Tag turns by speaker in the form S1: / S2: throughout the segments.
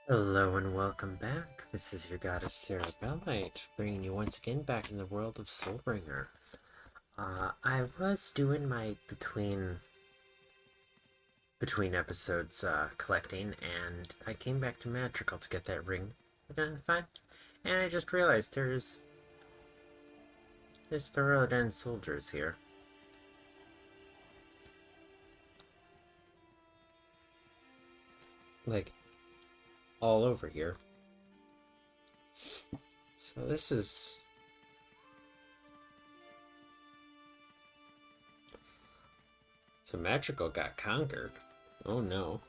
S1: Hello and welcome back. This is your goddess Sarah Bellite, bringing you once again back in the world of Soulbringer. I was doing my between episodes collecting, and I came back to Madrigal to get that ring identified, and I just realized there's Thoroughden soldiers here. Like, all over here. So this is... So Madrigal got conquered. Oh no.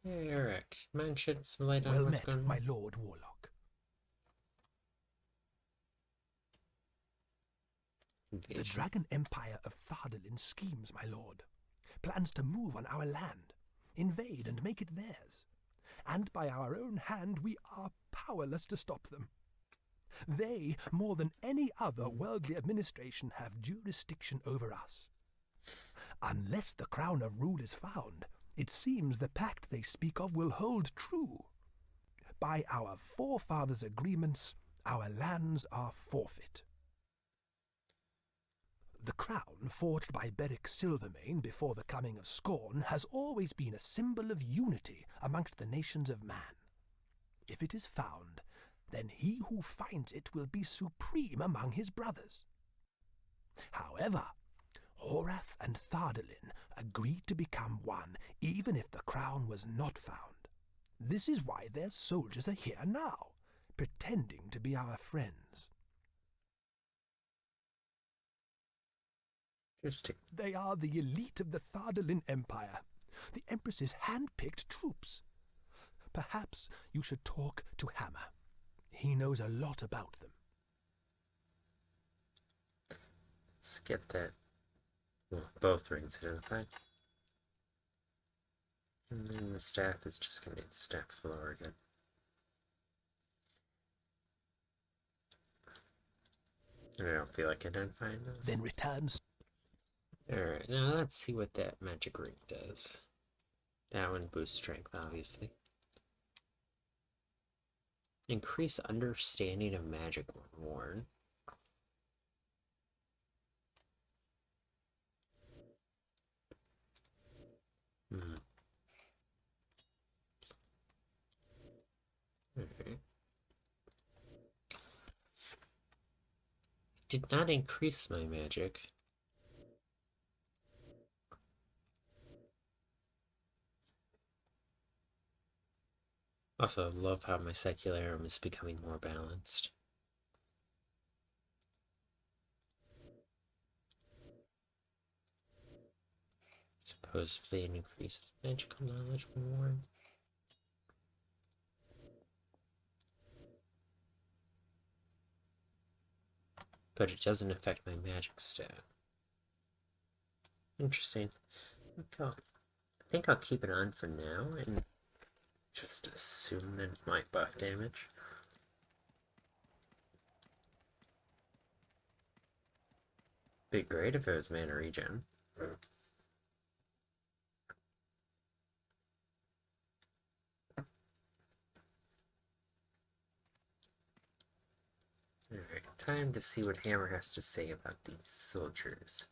S1: Eric, mind shed some light on what's going on?
S2: Well met, my Lord Warlock.
S1: Invasion.
S2: The Dragon Empire of Thardalin schemes, my lord. Plans to move on our land, invade and make it theirs. And by our own hand we are powerless to stop them. They, more than any other worldly administration, have jurisdiction over us. Unless the crown of rule is found, it seems the pact they speak of will hold true. By our forefathers' agreements, our lands are forfeit. The crown, forged by Beric Silvermane before the coming of Scorn, has always been a symbol of unity amongst the nations of man. If it is found, then he who finds it will be supreme among his brothers. However, Horath and Thardalin agreed to become one, even if the crown was not found. This is why their soldiers are here now, pretending to be our friends.
S1: Interesting.
S2: They are the elite of the Thardalin Empire, the Empress's hand-picked troops. Perhaps you should talk to Hammer. He knows a lot about them.
S1: Let's get that. Well, both rings identified. And then the staff is just going to be the staff floor again. I don't feel like identifying those.
S2: Then returns.
S1: Alright, now let's see what that magic ring does. That one boosts strength, obviously. Increase understanding of magic when worn. Okay. Did not increase my magic. Also, love how my Secularum is becoming more balanced. Supposedly it increases magical knowledge when worn. But it doesn't affect my magic stat. Interesting. I think I'll keep it on for now and just assume that it might buff damage. Be great if it was mana regen. Alright, time to see what Hammer has to say about these soldiers.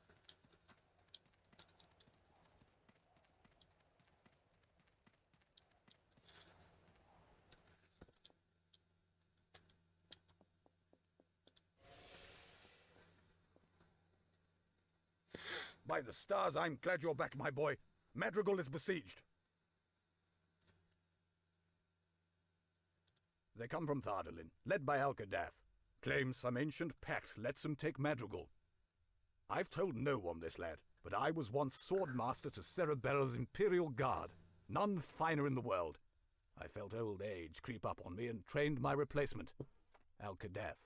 S3: By the stars, I'm glad you're back, my boy. Madrigal is besieged. They come from Thardalin, led by Alcadath. Claims some ancient pact lets them take Madrigal. I've told no one this, lad, but I was once swordmaster to Cerebella's Imperial Guard. None finer in the world. I felt old age creep up on me and trained my replacement, Alcadath.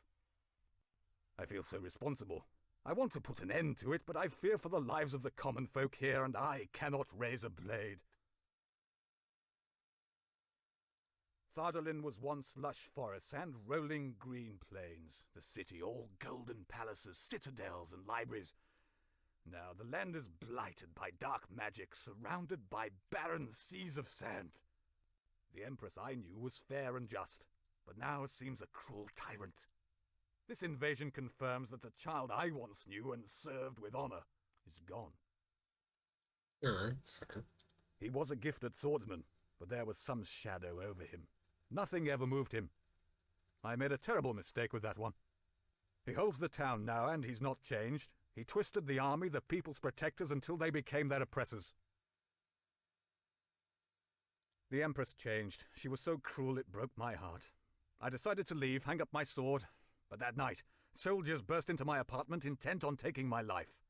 S3: I feel so responsible. I want to put an end to it, but I fear for the lives of the common folk here, and I cannot raise a blade. Thardalin was once lush forests and rolling green plains, the city all golden palaces, citadels, and libraries. Now the land is blighted by dark magic, surrounded by barren seas of sand. The Empress I knew was fair and just, but now seems a cruel tyrant. This invasion confirms that the child I once knew and served with honor is gone.
S1: Oh, that's sad.
S3: He was a gifted swordsman, but there was some shadow over him. Nothing ever moved him. I made a terrible mistake with that one. He holds the town now, and he's not changed. He twisted the army, the people's protectors, until they became their oppressors. The Empress changed. She was so cruel it broke my heart. I decided to leave, hang up my sword, but that night, soldiers burst into my apartment intent on taking my life.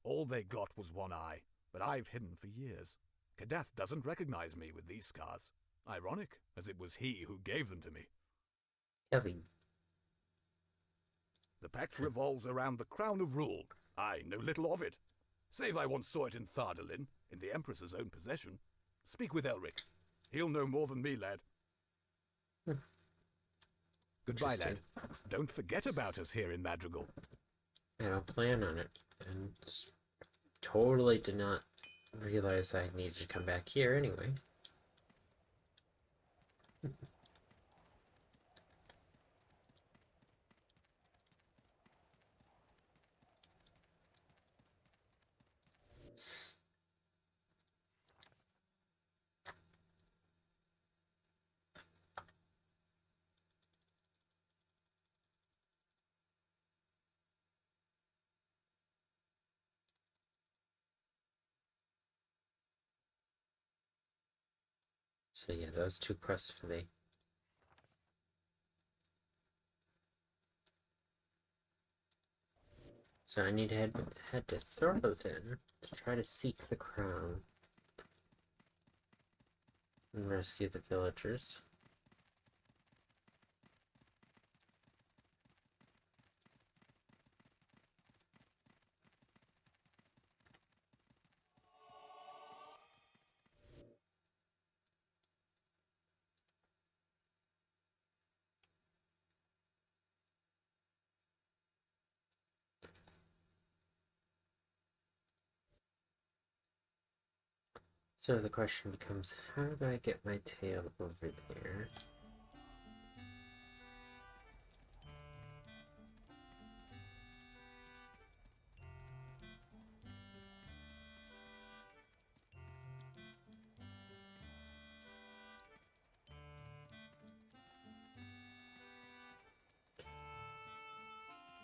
S3: All they got was one eye, but I've hidden for years. Kadath doesn't recognize me with these scars. Ironic, as it was he who gave them to me.
S1: Kevin.
S3: The pact revolves around the crown of rule. I know little of it, save I once saw it in Thardalin, in the Empress's own possession. Speak with Elric. He'll know more than me, lad. Goodbye, lad. Don't forget about us here in Madrigal.
S1: I don't plan on it, and totally did not realize I needed to come back here anyway. So yeah, those two quests for me. So I need to head to Thorlton to try to seek the crown and rescue the villagers. So the question becomes, how do I get my tail over there?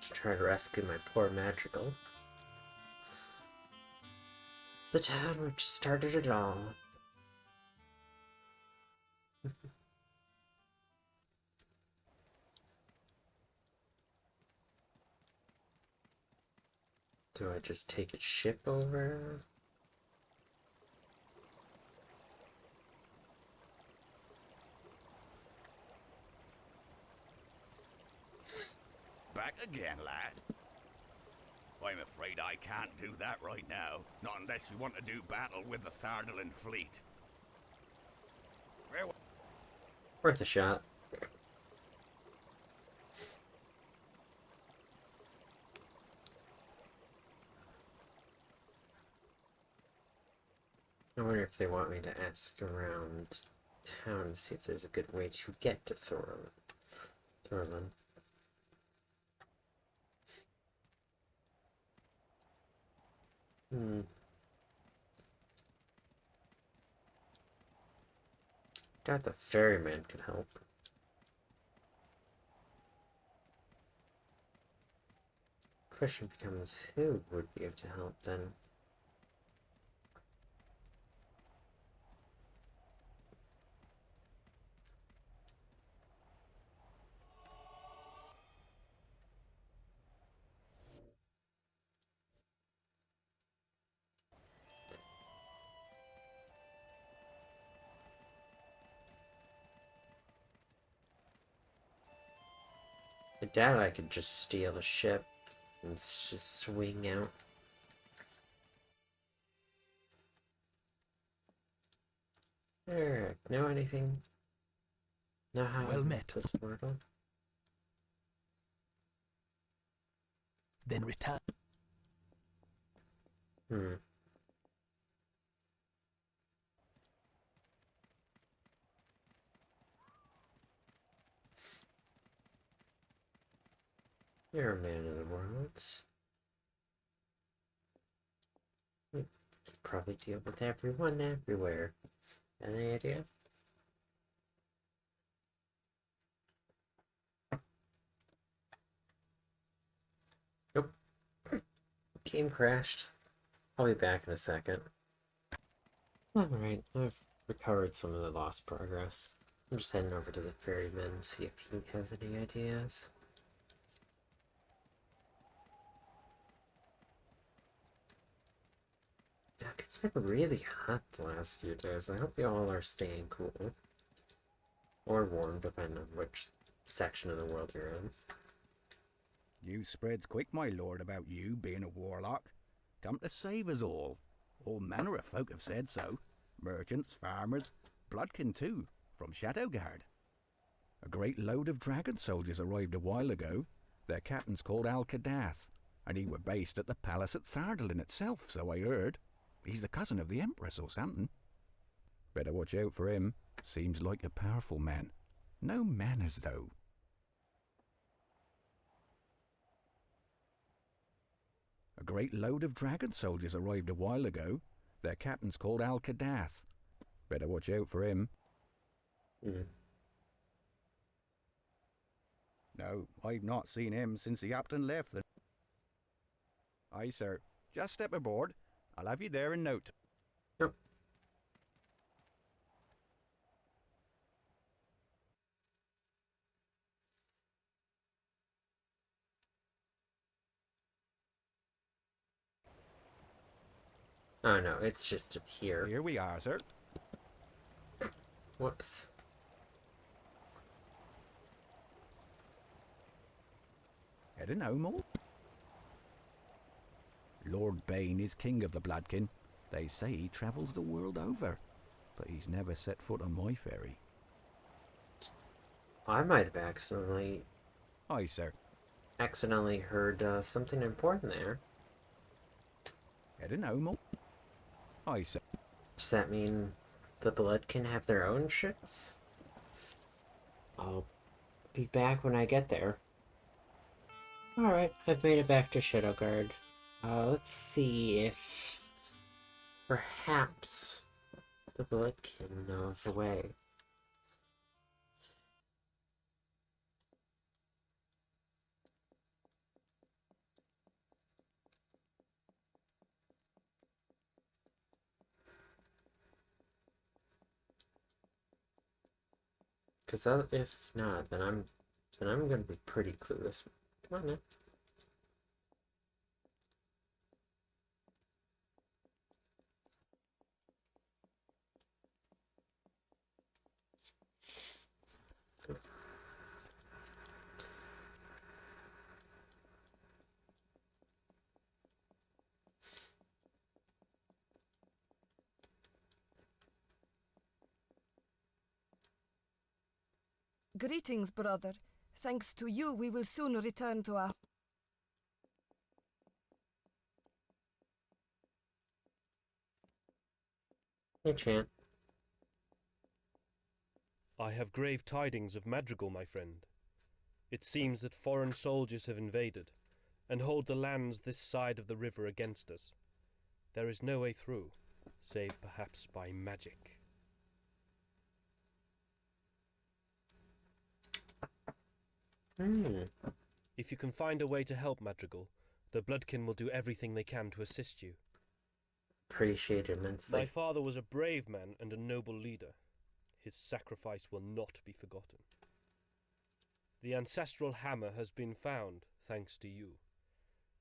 S1: To try to rescue my poor madrigal. The town which started it all. Do I just take a ship over?
S3: Back again, lad. I'm afraid I can't do that right now, not unless you want to do battle with the Thardalin fleet.
S1: Worth a shot. I wonder if they want me to ask around town to see if there's a good way to get to Thorlin. Doubt the ferryman could help. Question becomes, who would be able to help then? I doubt I could just steal a ship and just swing out. Eric, know anything? Know how
S2: Well met.
S1: this portal?
S2: then return.
S1: Hmm. You're a man of the world. You probably deal with everyone everywhere. Any idea? Nope. Game crashed. I'll be back in a second. Alright, I've recovered some of the lost progress. I'm just heading over to the ferryman to see if he has any ideas. Look, it's been really hot the last few days. I hope you all are staying cool. Or warm, depending on which section of the world you're in.
S3: News spreads quick, my lord, about you being a warlock. Come to save us all. All manner of folk have said so. Merchants, farmers, bloodkin too, from Shadowguard. A great load of dragon soldiers arrived a while ago. Their captain's called Al-Kadath, and he were based at the palace at Thardalin itself, so I heard. He's the cousin of the Empress or something. Better watch out for him. Seems like a powerful man. No manners, though. A great load of dragon soldiers arrived a while ago. Their captain's called Al-Kadath. Better watch out for him. No, I've not seen him since the captain left. Aye, sir. Just step aboard. I'll have you there in no time.
S1: Yep. Oh no, it's just up here.
S3: Here we are, sir.
S1: Whoops.
S3: Heading home, old? Lord Bane is king of the Bloodkin. They say he travels the world over, but he's never set foot on my ferry.
S1: I might have accidentally
S3: Aye, sir.
S1: heard something important there.
S3: Heading home, old? Aye, sir.
S1: Does that mean the Blood can have their own ships? I'll be back when I get there. Alright, I've made it back to Shadowguard. Let's see if perhaps the Blood can know of the way. Because if not, then I'm gonna be pretty clueless. Come on now.
S4: Greetings, brother. Thanks to you, we will soon return to our...
S1: Hey, Chan.
S5: I have grave tidings of Madrigal, my friend. It seems that foreign soldiers have invaded, and hold the lands this side of the river against us. There is no way through, save perhaps by magic. If you can find a way to help Madrigal, the Bloodkin will do everything they can to assist you.
S1: Appreciate it immensely.
S5: My father was a brave man and a noble leader. His sacrifice will not be forgotten. The ancestral hammer has been found, thanks to you.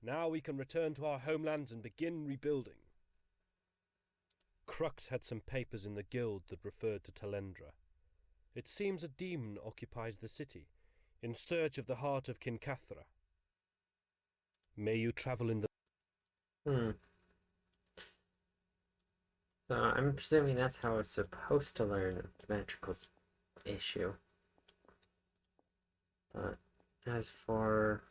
S5: Now we can return to our homelands and begin rebuilding. Crux had some papers in the guild that referred to Talendra. It seems a demon occupies the city, in search of the heart of Kincathra. May you travel in the...
S1: So I'm presuming that's how I was supposed to learn Magical's issue. But as for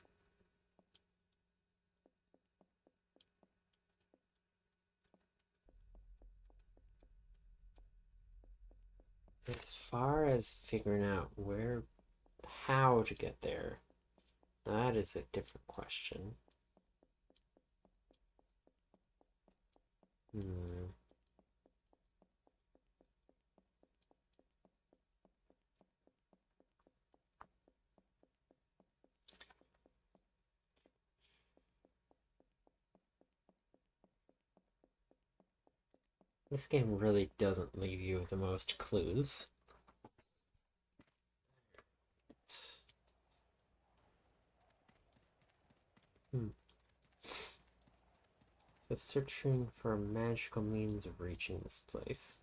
S1: As far as figuring out how to get there, that is a different question. This game really doesn't leave you with the most clues. So searching for a magical means of reaching this place.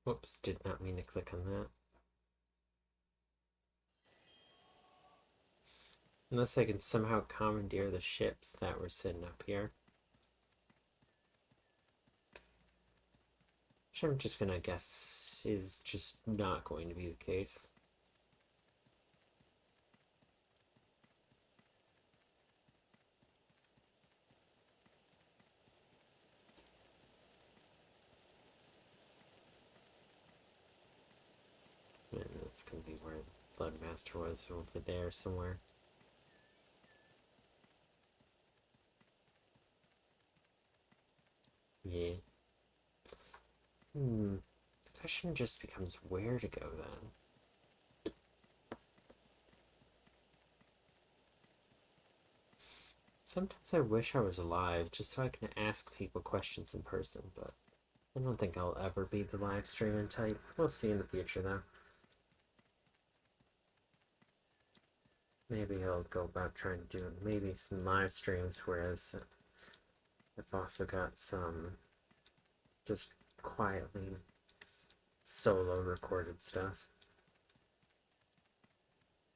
S1: Whoops, did not mean to click on that. Unless I can somehow commandeer the ships that were sitting up here. Which I'm just gonna guess is just not going to be the case. And that's gonna be where Bloodmaster was, over there somewhere. Yeah. The question just becomes where to go then. Sometimes I wish I was alive just so I can ask people questions in person, but I don't think I'll ever be the live streaming type. We'll see in the future though. Maybe I'll go about trying to do maybe some live streams, whereas I've also got some just quietly solo recorded stuff.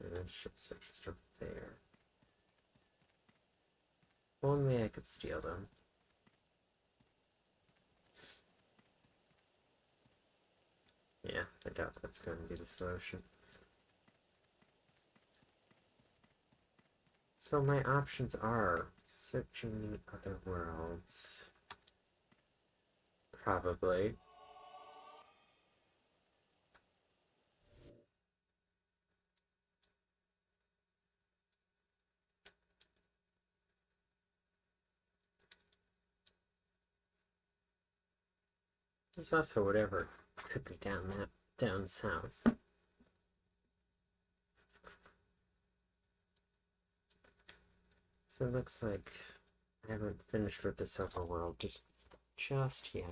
S1: And then ships are just up there. If only I could steal them. Yeah, I doubt that's going to be the solution. So my options are searching the other worlds. Probably. There's also whatever could be down south. So it looks like I haven't finished with this overworld just yet.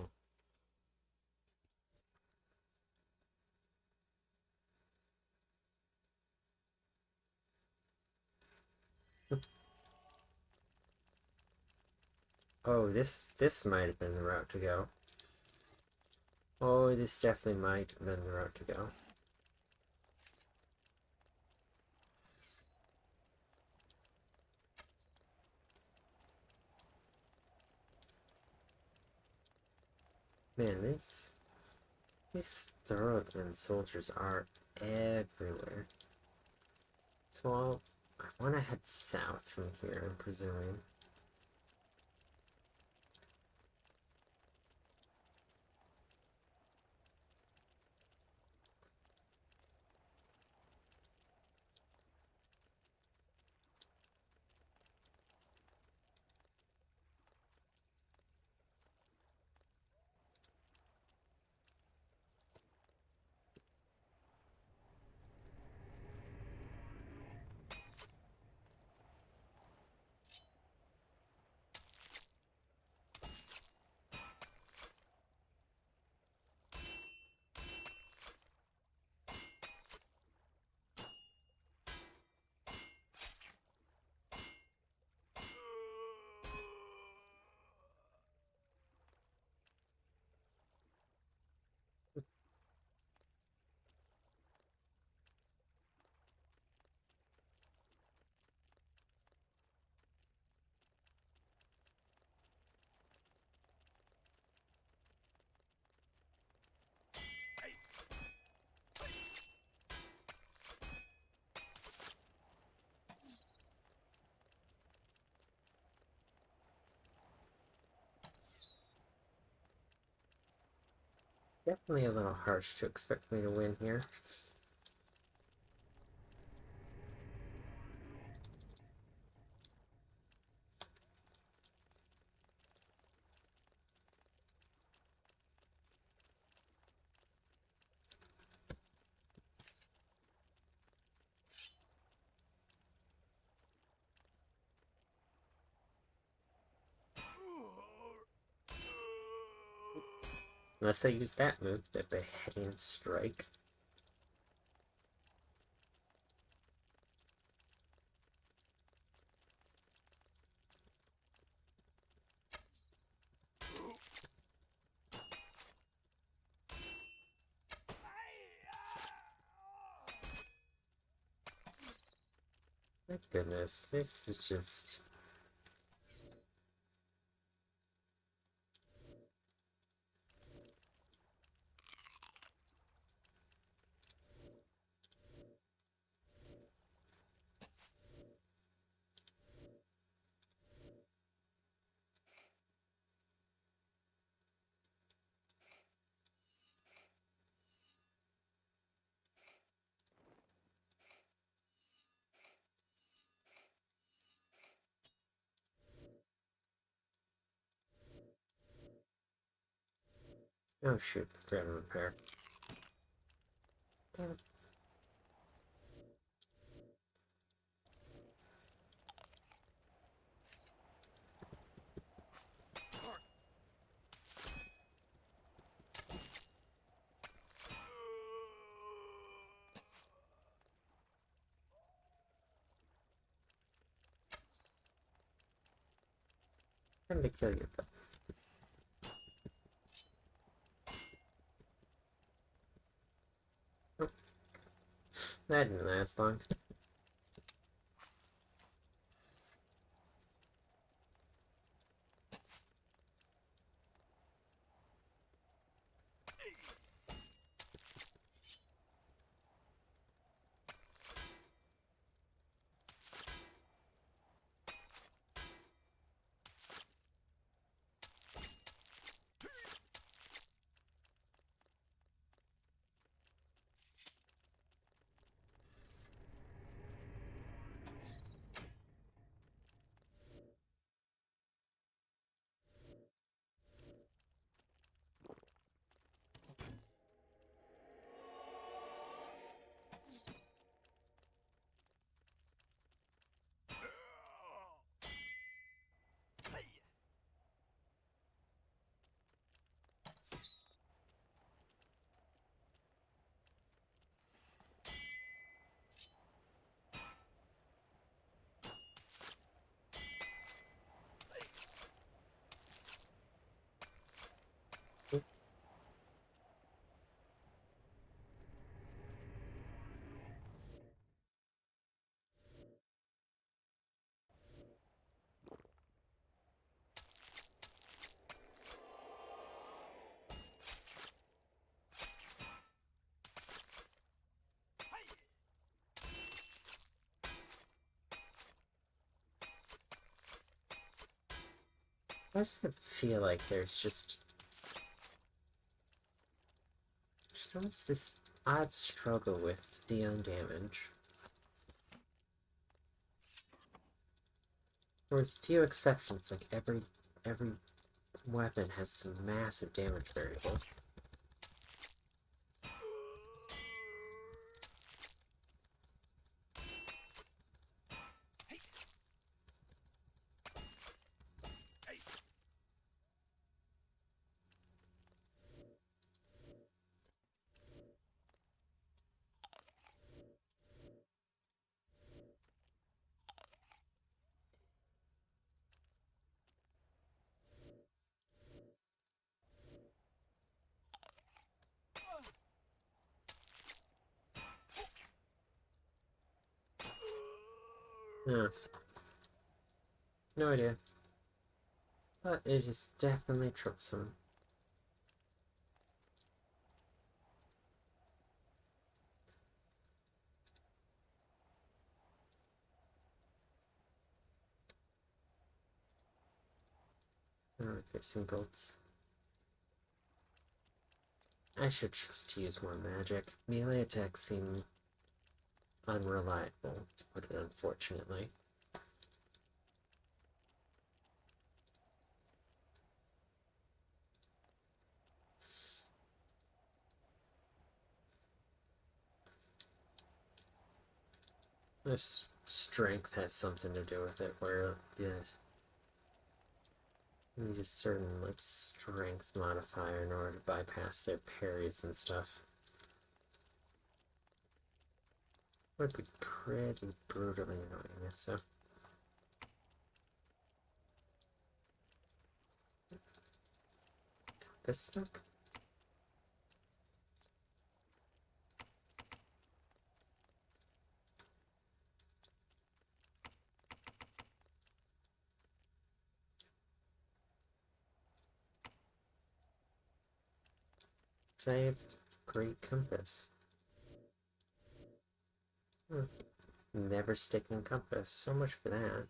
S1: Oh, this might have been the route to go. Oh, this definitely might have been the route to go. Man, these Thoroughbred soldiers are everywhere. So I want to head south from here, I'm presuming. Definitely a little harsh to expect me to win here. Unless I use that move, the beheading strike. My goodness, this is just... Oh shoot, grab and repair. Damn it. Time to kill you, though. Oh, that didn't last long. Why does it feel like there's just always this odd struggle with dealing damage? With few exceptions, like every weapon has some massive damage variable. Huh. No idea. But it is definitely troublesome. Fixing bolts. I should just use more magic. Melee attacks seem unreliable, to put it unfortunately. This strength has something to do with it, where you need a certain like strength modifier in order to bypass their parries and stuff. Would be pretty brutally annoying if so. This stuff. I have great compass. Never sticking compass. So much for that.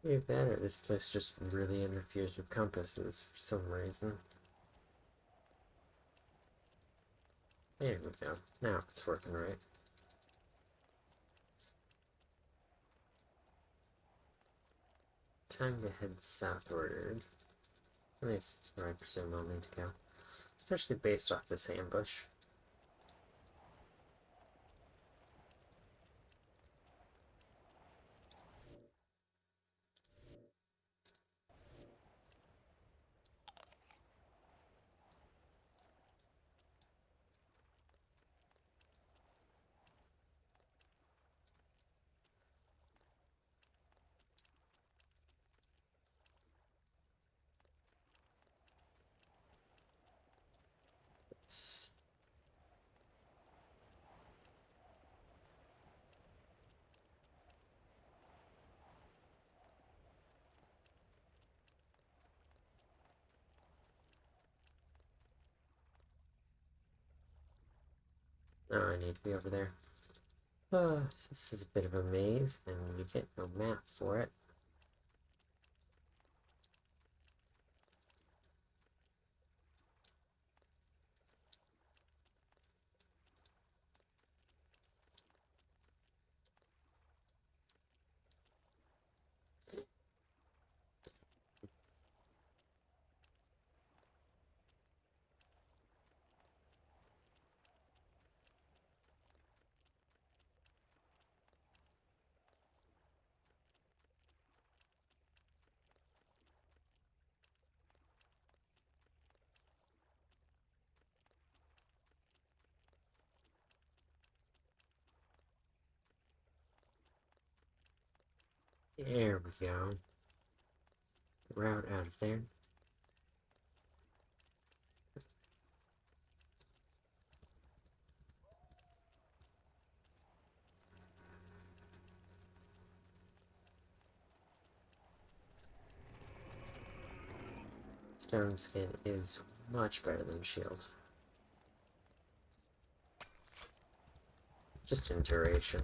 S1: Either that or this place just really interferes with compasses for some reason. There we go. Now it's working right. Time to head southward. At least it's where I presume I'll need to go. Especially based off this ambush. It's... Oh, I need to be over there. This is a bit of a maze, and you get no map for it. There we go. Route out of there. Stone skin is much better than shield. Just in duration.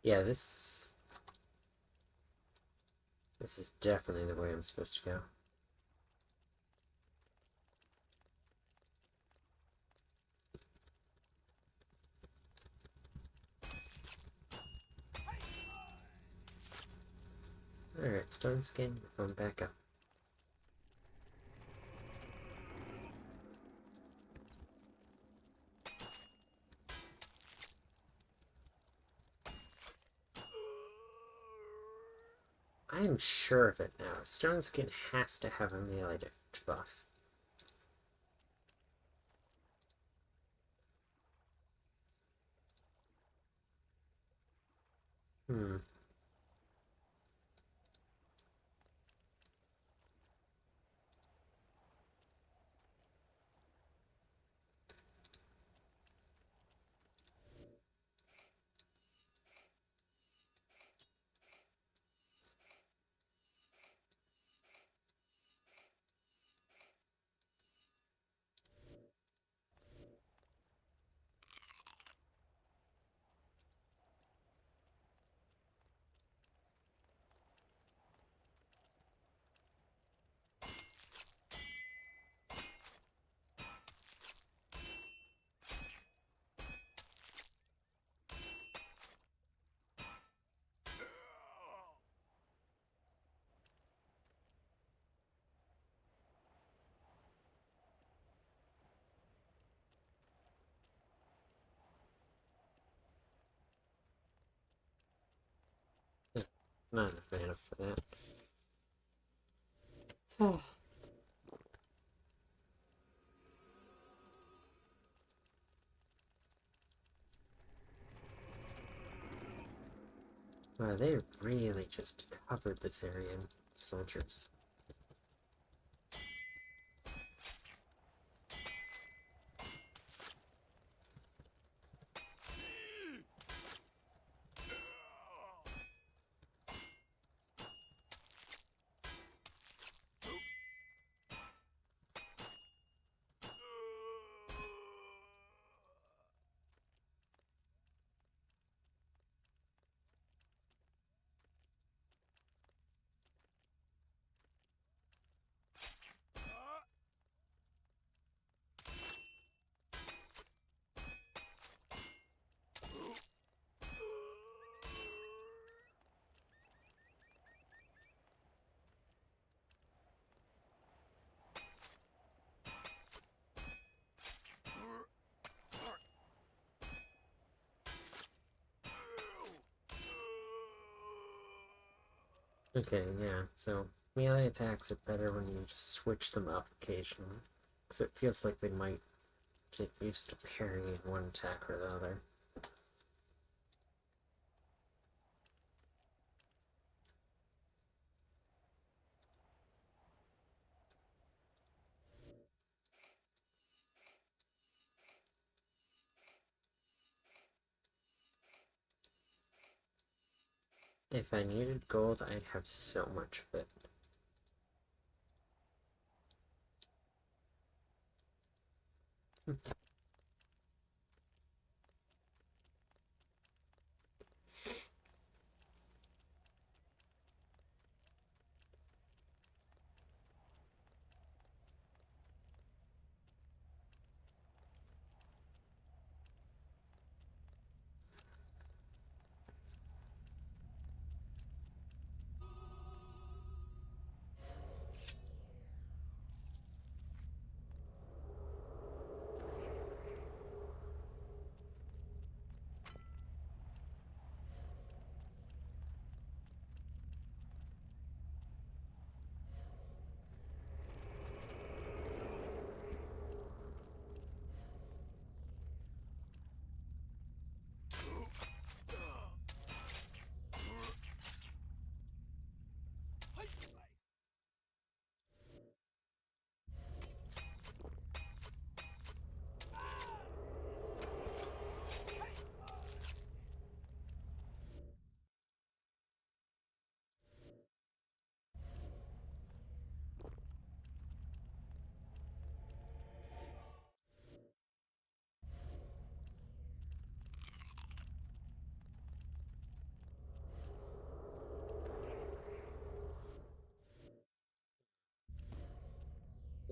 S1: Yeah, this is definitely the way I'm supposed to go. Alright, stone skin, I'm back up. I'm sure of it now. Stone Skin has to have a melee damage buff. Hmm. Not enough mana for that. Wow, they really just covered this area in soldiers. Okay, yeah, so melee attacks are better when you just switch them up occasionally. Because it feels like they might get used to parrying one attack or the other. If I needed gold, I'd have so much of it.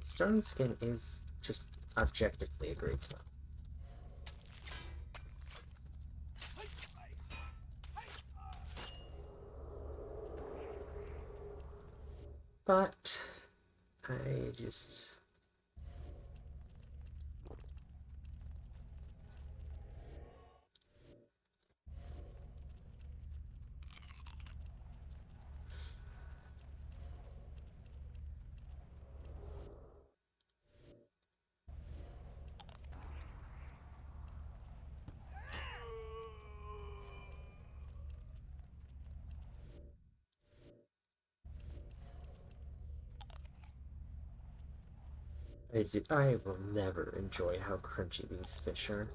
S1: Stone Skin is just objectively a great spell. But I just... I will never enjoy how crunchy these fish are.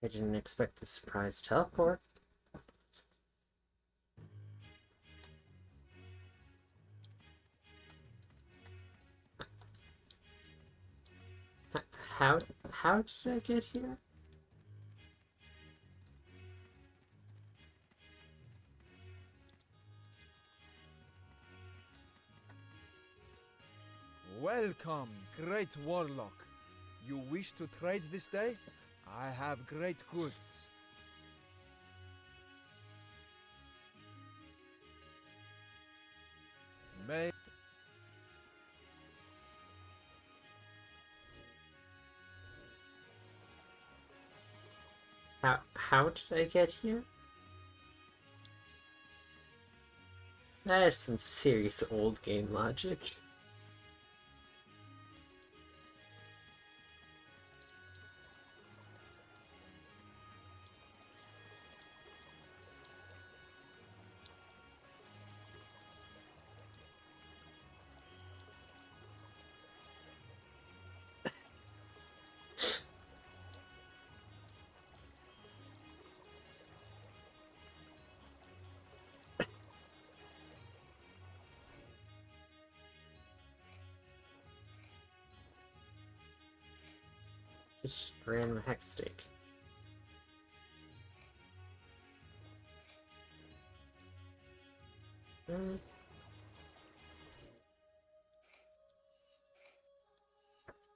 S1: I didn't expect the surprise teleport. How did I get here?
S6: Welcome, great warlock. You wish to trade this day? I have great goods. May
S1: How did I get here? That is some serious old game logic. Just random hex stake.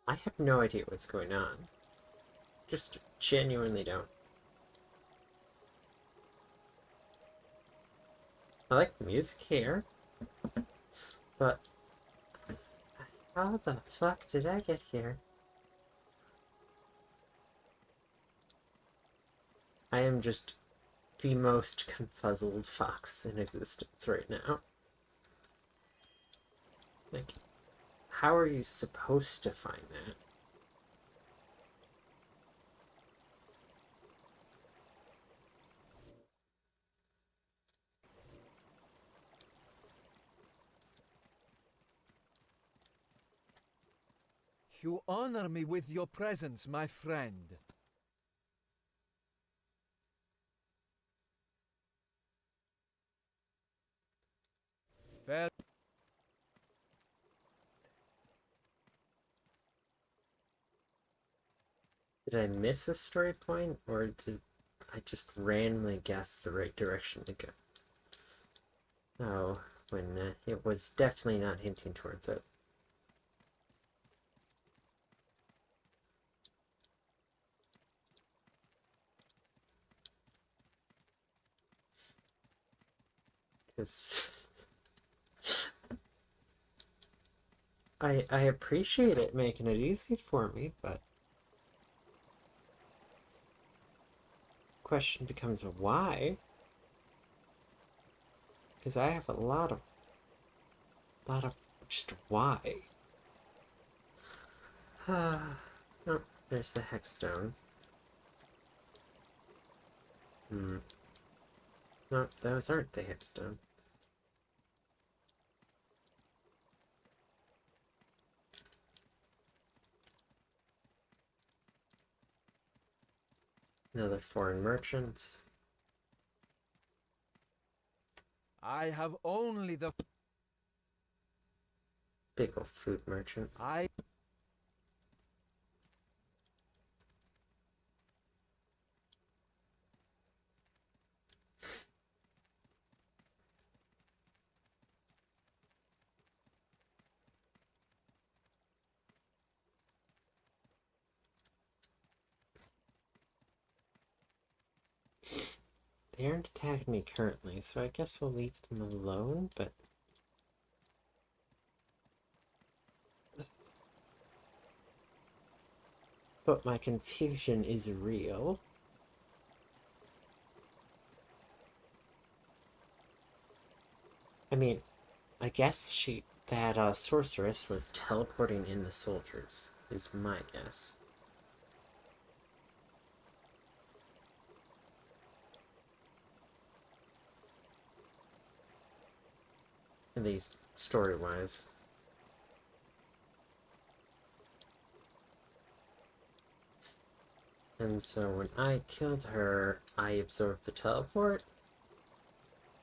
S1: I have no idea what's going on. Just genuinely don't. I like the music here, but how the fuck did I get here? I am just the most confuzzled fox in existence right now. Like, how are you supposed to find that?
S6: you honor me with your presence, my friend. Fair.
S1: Did I miss a story point, or did I just randomly guess the right direction to go? Oh, when it was definitely not hinting towards it. Because I appreciate it making it easy for me, but question becomes why? Because I have a lot of just why. Oh, there's the hexstone. No, those aren't the hexstone. Another foreign merchant.
S6: I have only the...
S1: Big ol' food merchant.
S6: I...
S1: They aren't attacking me currently, so I guess I'll leave them alone, but... But my confusion is real. I mean, I guess that sorceress was teleporting in the soldiers, is my guess. At least story-wise. And so when I killed her, I absorbed the teleport,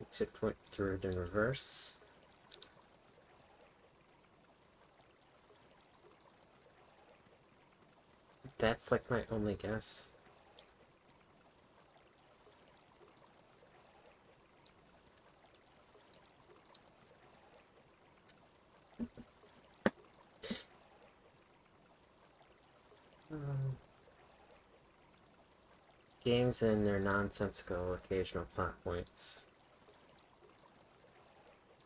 S1: except went through it in reverse. That's like my only guess. Games and their nonsensical occasional plot points.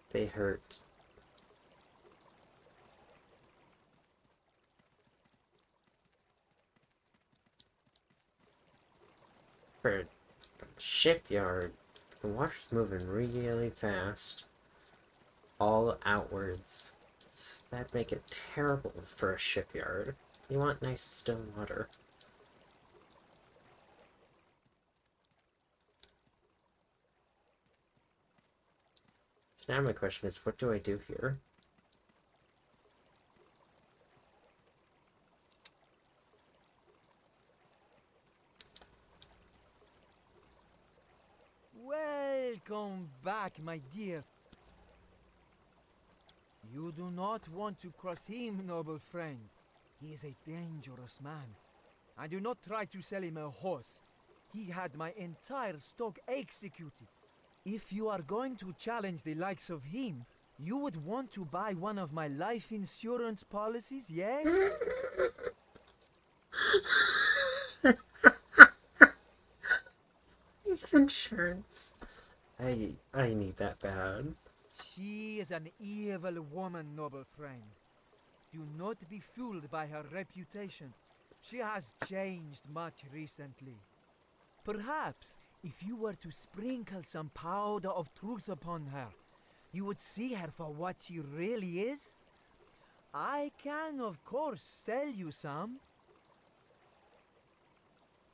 S1: They hurt. For a shipyard, the water's moving really fast. All outwards. That'd make it terrible for a shipyard. You want nice still water. So now my question is, what do I do here?
S6: Welcome back, my dear. You do not want to cross him, noble friend. He is a dangerous man. I do not try to sell him a horse. He had my entire stock executed. If you are going to challenge the likes of him, you would want to buy one of my life insurance policies, yes?
S1: Life insurance. I need that bad.
S6: She is an evil woman, noble friend. Do not be fooled by her reputation. She has changed much recently. Perhaps, if you were to sprinkle some powder of truth upon her, you would see her for what she really is. I can, of course, sell you some.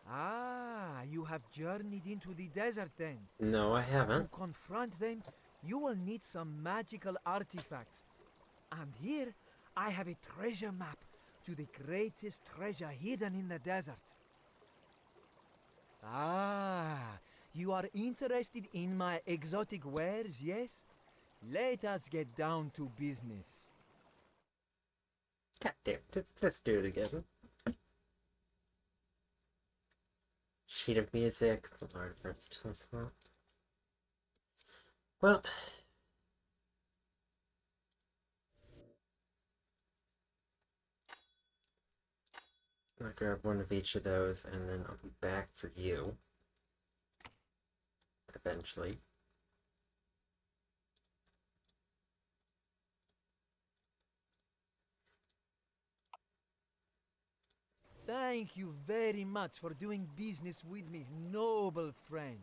S6: Ah, you have journeyed into the desert then.
S1: No, I haven't.
S6: To confront them, you will need some magical artifacts. And here, I have a treasure map to the greatest treasure hidden in the desert. Ah, you are interested in my exotic wares, yes? Let us get down to business.
S1: God damn, let's do it again. Sheet of music, the Lord of Earth Telescope. Well, I'll grab one of each of those, and then I'll be back for you. Eventually.
S6: Thank you very much for doing business with me, noble friend.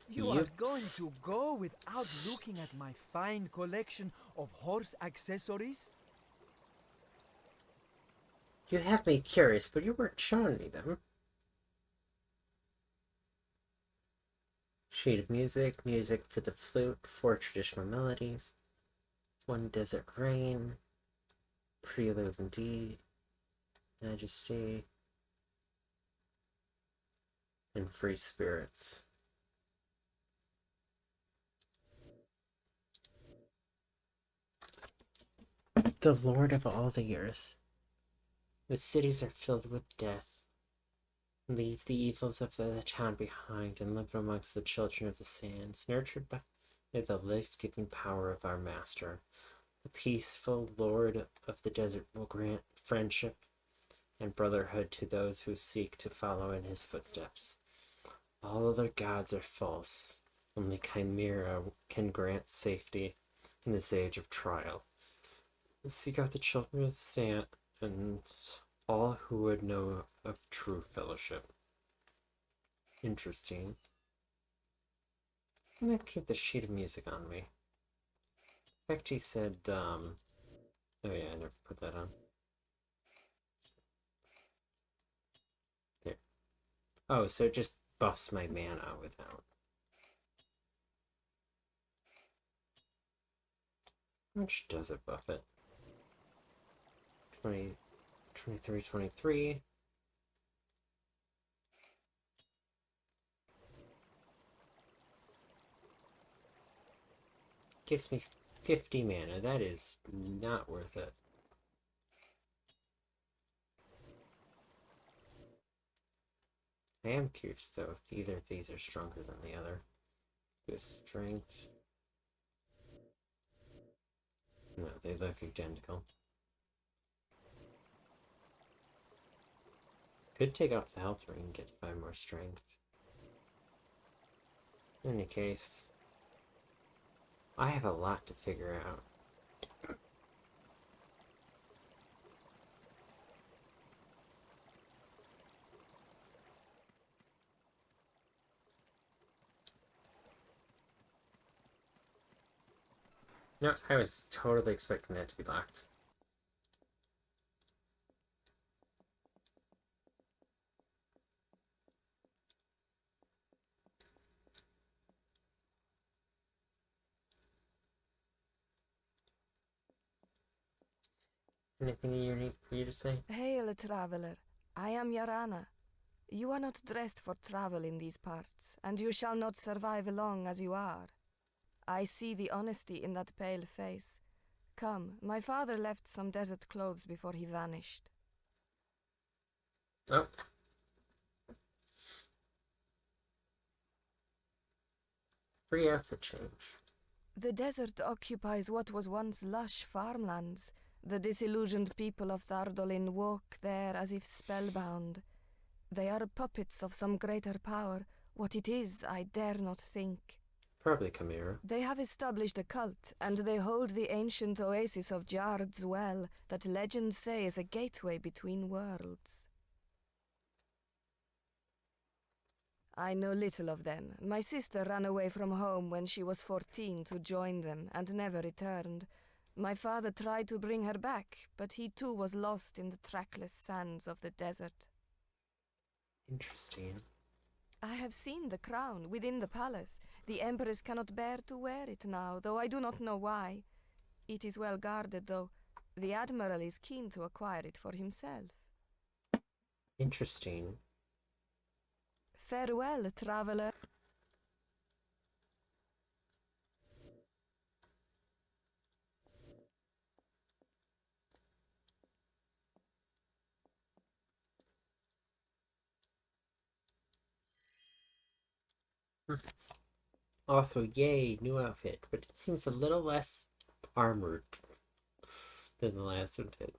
S6: You are going to go without looking at my fine collection of horse accessories?
S1: You have me curious, but you weren't showing me them. Sheet of music, music for the flute, 4 traditional melodies, 1 desert rain, prelude and D, majesty, and free spirits. The Lord of all the earth. The cities are filled with death. Leave the evils of the town behind and live amongst the children of the sands, nurtured by the life-giving power of our master. The peaceful Lord of the desert will grant friendship and brotherhood to those who seek to follow in his footsteps. All other gods are false. Only Chimera can grant safety in this age of trial. Seek out the children of the sand and all who would know of true fellowship. Interesting. I'm gonna keep the sheet of music on me. In fact, she said, oh yeah, I never put that on. There. Oh, so it just buffs my mana without. How much does it buff it? 20, 23, 23. Gives me 50 mana. That is not worth it. I am curious though if either of these are stronger than the other. Good strength. No, they look identical. Could take off the health ring and get 5 more strength. In any case, I have a lot to figure out. No, I was totally expecting that to be locked. Anything unique for you to say?
S4: Hail, traveler. I am Yarana. You are not dressed for travel in these parts, and you shall not survive long as you are. I see the honesty in that pale face. Come, my father left some desert clothes before he vanished.
S1: Oh. Free outfit change.
S4: The desert occupies what was once lush farmlands. The disillusioned people of Thardolin walk there as if spellbound. They are puppets of some greater power. What it is, I dare not think.
S1: Probably Chimera.
S4: They have established a cult, and they hold the ancient oasis of Jard's Well that legends say is a gateway between worlds. I know little of them. My sister ran away from home when she was 14 to join them, and never returned. My father tried to bring her back, but he too was lost in the trackless sands of the desert.
S1: Interesting.
S4: I have seen the crown within the palace. The empress cannot bear to wear it now, though I do not know why. It is well guarded, though. The admiral is keen to acquire it for himself.
S1: Interesting.
S4: Farewell, traveler.
S1: Also, yay, new outfit, but it seems a little less armored than the last one did.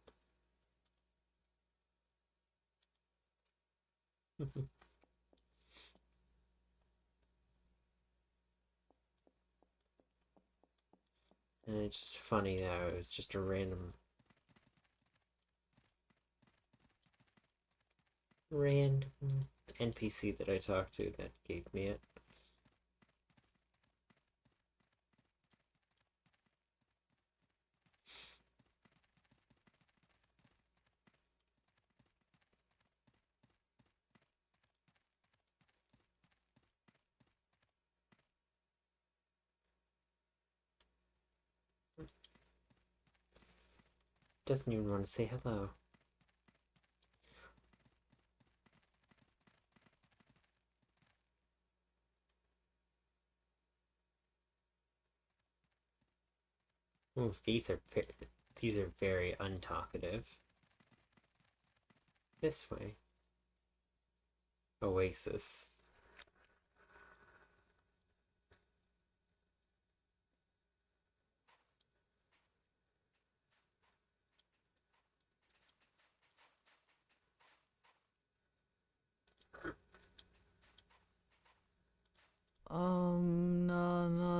S1: And it's just funny that it was just a random NPC that I talked to that gave me it. Doesn't even want to say hello. Ooh, these are very untalkative. This way. Oasis.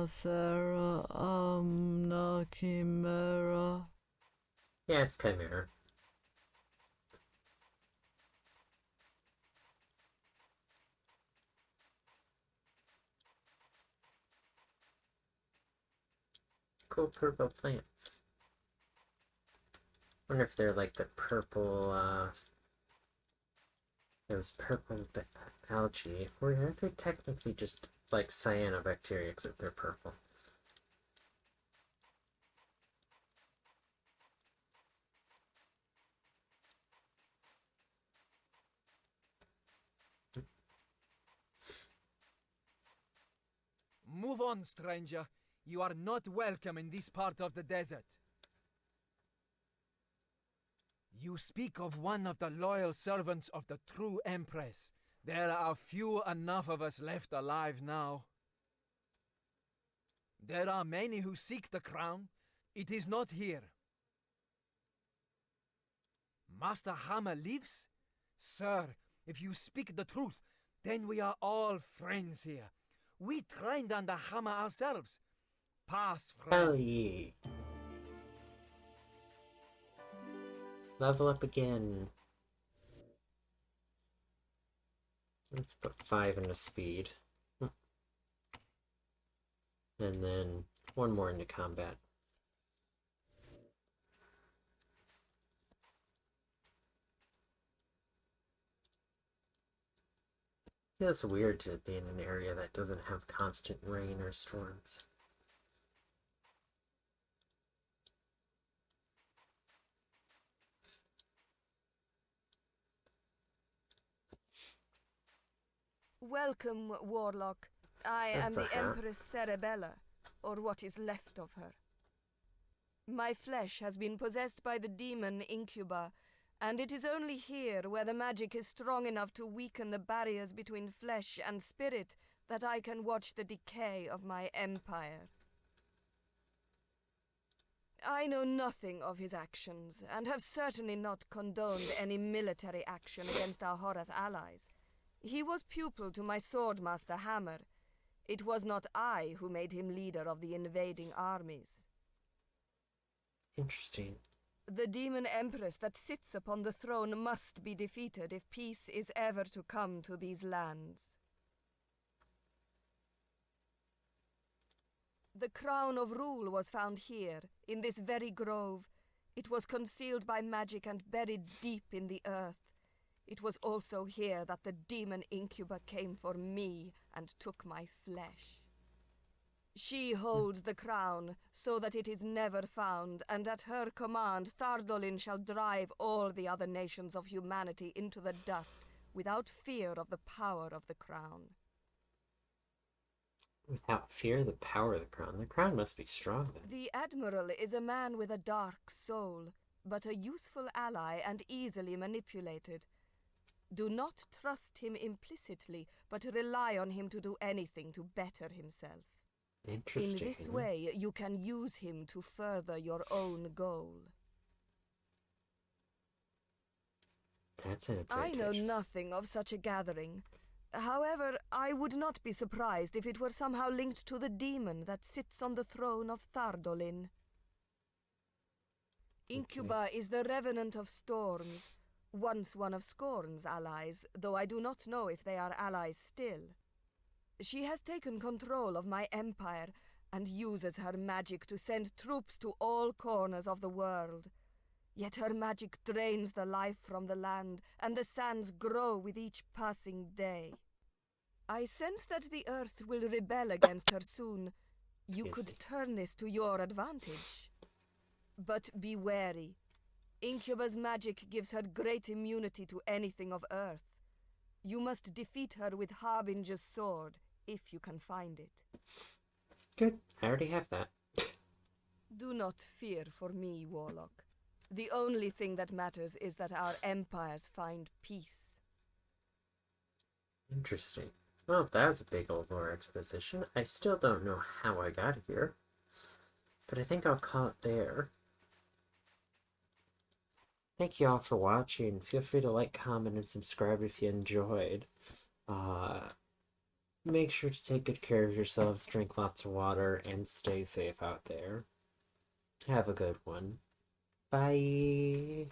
S6: Nathera, Chimera.
S1: Yeah, it's Chimera. Cool purple plants. Wonder if they're like the purple, those purple algae, or are they technically just like cyanobacteria, except they're purple?
S6: Move on, stranger. You are not welcome in this part of the desert. You speak of one of the loyal servants of the true Empress. There are few enough of us left alive now. There are many who seek the crown. It is not here. Master Hammer lives? Sir, if you speak the truth, then we are all friends here. We trained under Hammer ourselves. Pass,
S1: Hell
S6: friend.
S1: yeah. Level up again. Let's put 5 into speed. And then 1 more into combat. Feels weird to be in an area that doesn't have constant rain or storms.
S4: Welcome, Warlock. I am
S1: That's a
S4: the
S1: hat.
S4: Empress Cerebella, or what is left of her. My flesh has been possessed by the demon Incuba, and it is only here, where the magic is strong enough to weaken the barriers between flesh and spirit, that I can watch the decay of my empire. I know nothing of his actions, and have certainly not condoned any military action against our Horath allies. He was pupil to my swordmaster Hammer. It was not I who made him leader of the invading armies.
S1: Interesting.
S4: The demon empress that sits upon the throne must be defeated if peace is ever to come to these lands. The crown of rule was found here, in this very grove. It was concealed by magic and buried deep in the earth. It was also here that the demon incuba came for me and took my flesh. She holds the crown, so that it is never found, and at her command Thardolin shall drive all the other nations of humanity into the dust, without fear of the power of the crown.
S1: Without fear, the power of the crown. The crown must be strong then.
S4: The Admiral is a man with a dark soul, but a useful ally and easily manipulated. Do not trust him implicitly, but rely on him to do anything to better himself.
S1: Interesting.
S4: In this way, you can use him to further your own goal.
S1: That's an
S4: I know
S1: advantageous.
S4: nothing of such a gathering. However, I would not be surprised if it were somehow linked to the demon that sits on the throne of Thardolin. Incuba is the revenant of storms, once one of Scorn's allies, though I do not know if they are allies still. She has taken control of my empire and uses her magic to send troops to all corners of the world. Yet her magic drains the life from the land, and the sands grow with each passing day. I sense that the earth will rebel against her soon. You
S1: Excuse
S4: could
S1: me.
S4: turn this to your advantage. But be wary. Incuba's magic gives her great immunity to anything of earth. You must defeat her with Harbinger's sword, if you can find it.
S1: Good. I already have that.
S4: Do not fear for me, Warlock. The only thing that matters is that our empires find peace.
S1: Interesting. Well, that was a big old lore exposition. I still don't know how I got here, but I think I'll call it there. Thank you all for watching. Feel free to like, comment, and subscribe if you enjoyed. make sure to take good care of yourselves, drink lots of water, and stay safe out there. Have a good one. Bye.